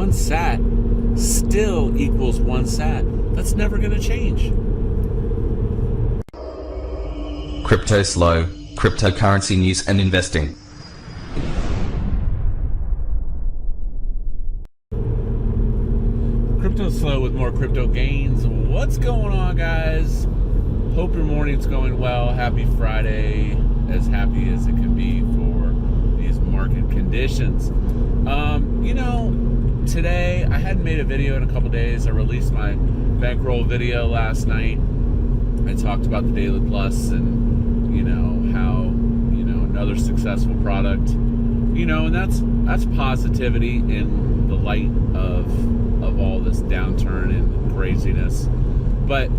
one sat still equals one sat. That's never going to change. CryptoSLO, cryptocurrency news and investing. CryptoSLO with more crypto gains. What's going on, guys? Hope your morning's going well. Happy Friday, as happy as it can be for these market conditions. Today I hadn't made a video in a couple days. I released my bankroll video last night. I talked about the Daily Plus and how another successful product, and that's positivity in the light of all this downturn and craziness. But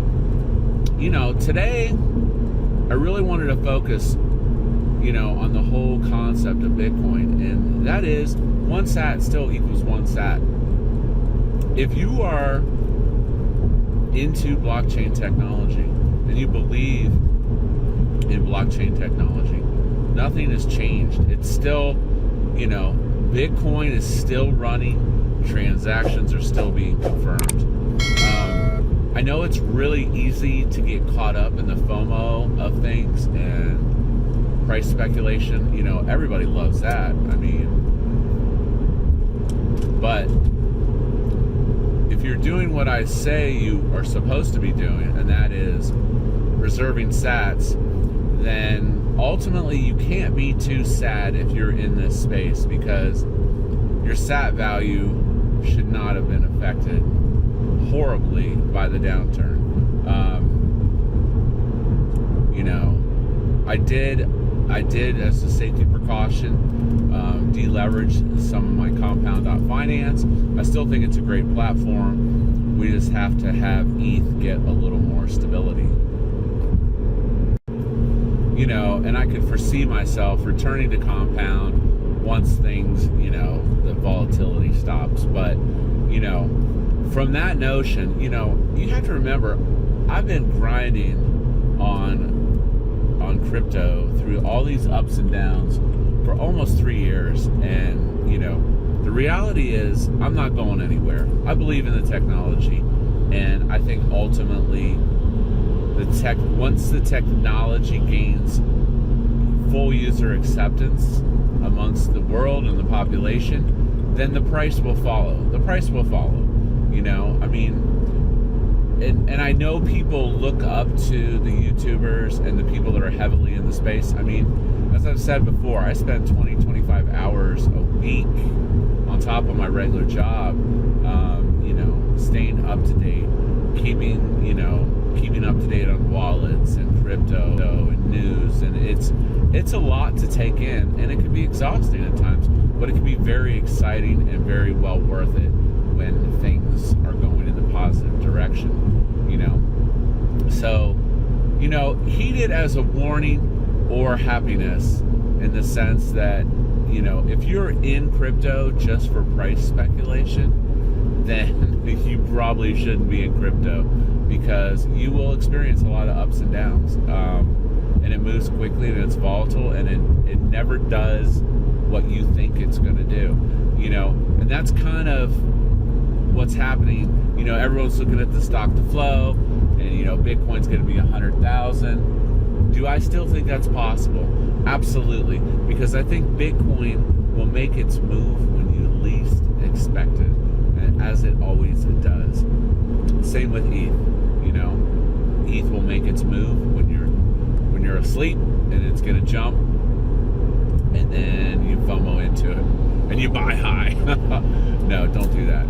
today I really wanted to focus on the whole concept of Bitcoin, and that is one sat still equals one sat. If you are into blockchain technology and you believe in blockchain technology, nothing has changed. It's still, Bitcoin is still running, transactions are still being confirmed. I know it's really easy to get caught up in the FOMO of things and price speculation. Everybody loves that. But if you're doing what I say you are supposed to be doing, and that is reserving sats, then ultimately you can't be too sad if you're in this space, because your sat value should not have been affected horribly by the downturn. I did as a safety precaution deleverage some of my compound.finance. I still think it's a great platform. We just have to have ETH get a little more stability. And I could foresee myself returning to compound once things, the volatility stops. But, from that notion, you have to remember, I've been grinding on crypto through all these ups and downs for almost 3 years. And, the reality is I'm not going anywhere. I believe in the technology. And I think ultimately once the technology gains full user acceptance amongst the world and the population, then the price will follow. The price will follow. And I know people look up to the YouTubers and the people that are heavily in the space. As I've said before, I spend 20-25 hours a week on top of my regular job, staying up to date, keeping up to date on wallets and crypto and news, and it's a lot to take in, and it can be exhausting at times, but it can be very exciting and very well worth it when things are going in the positive direction. So heed it as a warning or happiness, in the sense that if you're in crypto just for price speculation, then you probably shouldn't be in crypto, because you will experience a lot of ups and downs, and it moves quickly and it's volatile, and it never does what you think it's going to do, and that's kind of what's happening. Everyone's looking at the stock to flow, and Bitcoin's going to be 100,000. Do I still think that's possible? Absolutely, because I think Bitcoin will make its move when you least expect it, and as it always does. Same with ETH. ETH will make its move when you're asleep, and it's going to jump, and then you FOMO into it and you buy high. No, don't do that.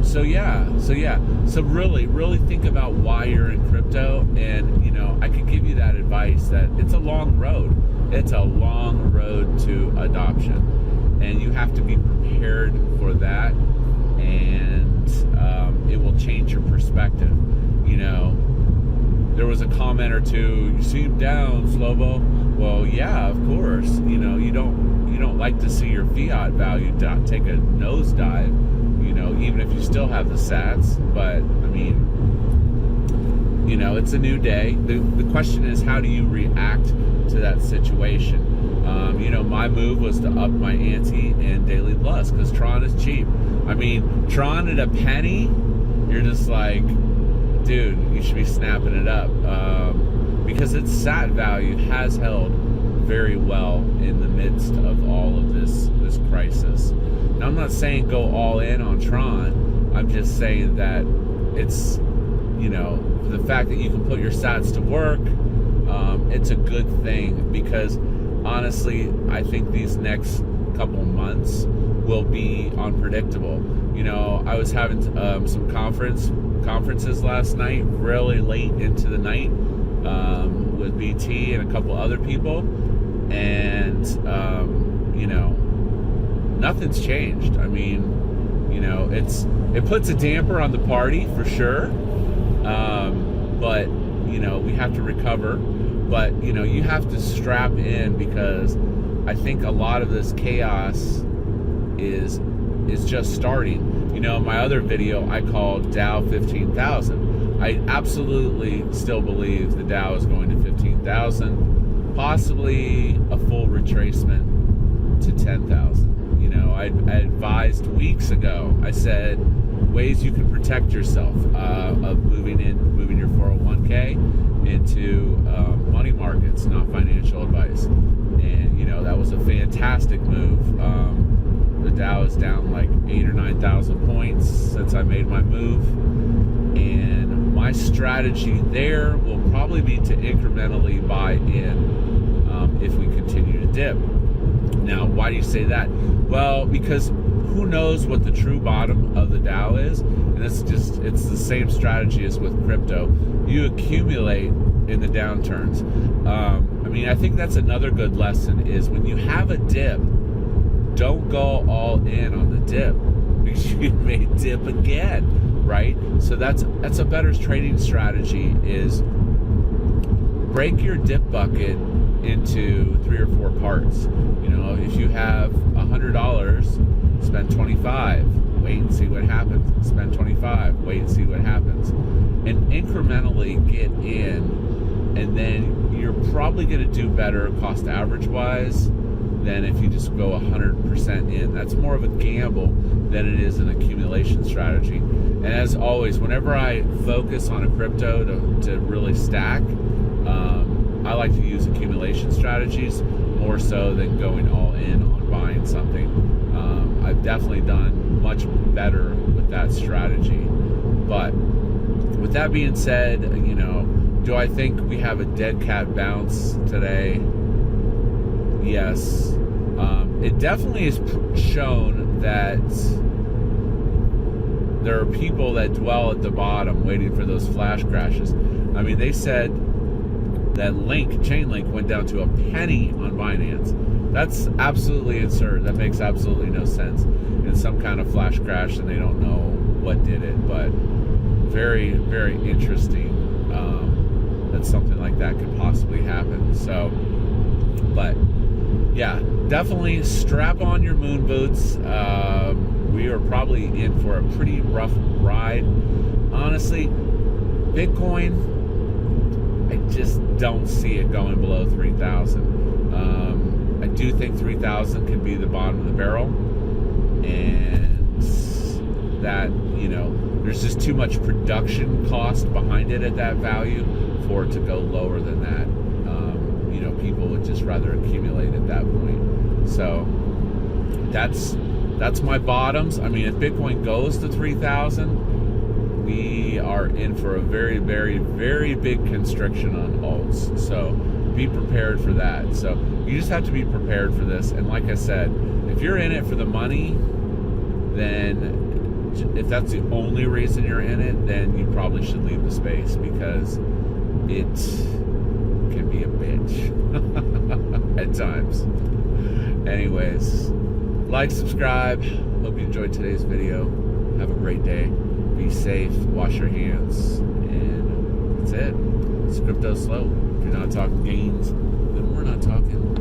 So really think about why you're in crypto, and I could give you that advice that it's a long road. It's a long road to adoption, and you have to be prepared for that, and it will change your perspective. There was a comment or two, you seem down, Slobo. Well, yeah, of course. You don't like to see your fiat value take a nosedive, even if you still have the sats. But it's a new day. The question is, how do you react to that situation? My move was to up my ante in Daily Plus because Tron is cheap. I mean, Tron at a penny, you're just like, dude, you should be snapping it up, because its SAT value has held very well in the midst of all of this crisis. Now, I'm not saying go all in on Tron. I'm just saying that it's, the fact that you can put your sats to work, it's a good thing, because honestly, I think these next couple months will be unpredictable. I was having some conferences last night, really late into the night, with BT and a couple other people, and nothing's changed. I mean, it puts a damper on the party for sure, but we have to recover. But you have to strap in, because I think a lot of this chaos is just starting. My other video I called Dow 15,000. I absolutely still believe the Dow is going to 15,000, possibly a full retracement to 10,000. I advised weeks ago. I said ways you can protect yourself of moving your 401k into money markets, not financial advice. And that was a fantastic move. The Dow is down like 8,000 or 9,000 points since I made my move, and my strategy there will probably be to incrementally buy in if we continue to dip. Now, why do you say that? Well, because who knows what the true bottom of the Dow is, and it's the same strategy as with crypto. You accumulate in the downturns. I think that's another good lesson, is when you have a dip, don't go all in on the dip, because you may dip again, right? So that's a better trading strategy, is break your dip bucket into 3 or 4 parts. If you have $100, spend $25, wait and see what happens. Spend $25, wait and see what happens, and incrementally get in, and then you're probably going to do better cost average wise than if you just go 100% in. That's more of a gamble than it is an accumulation strategy. And as always, whenever I focus on a crypto to really stack, I like to use accumulation strategies more so than going all in on buying something. I've definitely done much better with that strategy. But with that being said, do I think we have a dead cat bounce today? Yes. It definitely is shown that there are people that dwell at the bottom waiting for those flash crashes. They said that Chainlink went down to a penny on Binance. That's absolutely absurd. That makes absolutely no sense. In some kind of flash crash, and they don't know what did it, but very, very interesting that something like that could possibly happen. So, but yeah, definitely strap on your moon boots. We are probably in for a pretty rough ride. Honestly, Bitcoin, I just don't see it going below 3,000. I do think 3,000 could be the bottom of the barrel, and that, there's just too much production cost behind it at that value for it to go lower than that. People would just rather accumulate at that point. So that's my bottoms. If Bitcoin goes to 3,000, we are in for a very, very, very big constriction on alts. So be prepared for that. So you just have to be prepared for this. And like I said, if you're in it for the money, then if that's the only reason you're in it, then you probably should leave the space, because it can be a bitch at times. Anyways, like, subscribe. Hope you enjoyed today's video. Have a great day. Be safe. Wash your hands. And that's it. It's CryptoSLO. If you're not talking gains, then we're not talking.